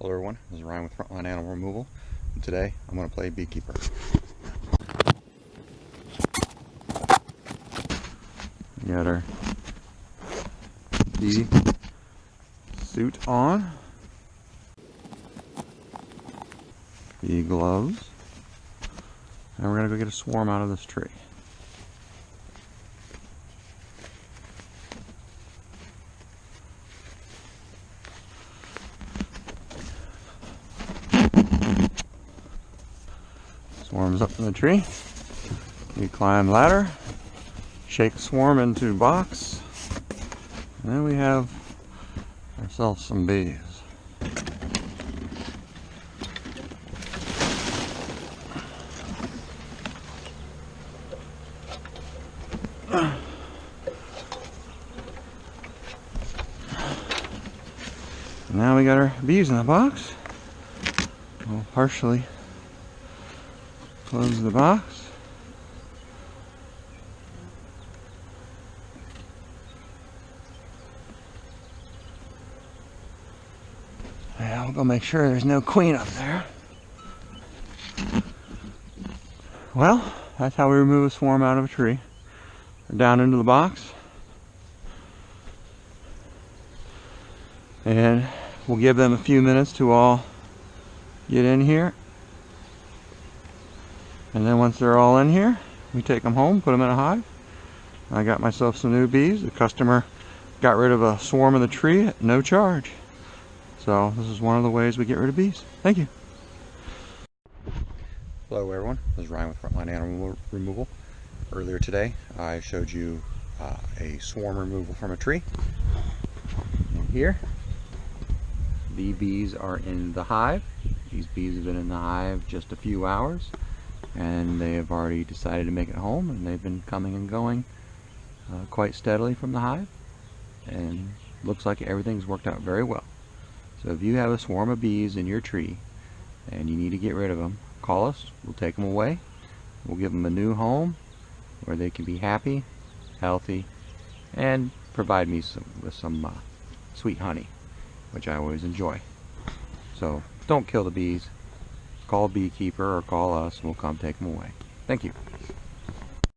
Hello everyone, this is Ryan with Frontline Animal Removal, and today I'm going to play beekeeper. We got our bee suit on, bee gloves, and we're going to go get a swarm out of this tree. Swarm's up in the tree. We climb ladder, shake swarm into box, and then we have ourselves some bees. Now we got our bees in the box. We'll partially close the box. Yeah, we'll go make sure there's no queen up there. Well, that's how we remove a swarm out of a tree. Down into the box. And we'll give them a few minutes to all get in here. And then once they're all in here, we take them home, put them in a hive. I got myself some new bees. The customer got rid of a swarm in the tree at no charge. So this is one of the ways we get rid of bees. Thank you. Hello everyone, this is Ryan with Frontline Animal Removal. Earlier today I showed you a swarm removal from a tree. And here, the bees are in the hive. These bees have been in the hive just a few hours, and they have already decided to make it home, and they've been coming and going quite steadily from the hive, and looks like everything's worked out very well. So if you have a swarm of bees in your tree and you need to get rid of them, call us. We'll take them away. We'll give them a new home where they can be happy, healthy, and provide me with some sweet honey, which I always enjoy. So don't kill the bees. Call a beekeeper or call us and we'll come take them away. Thank you.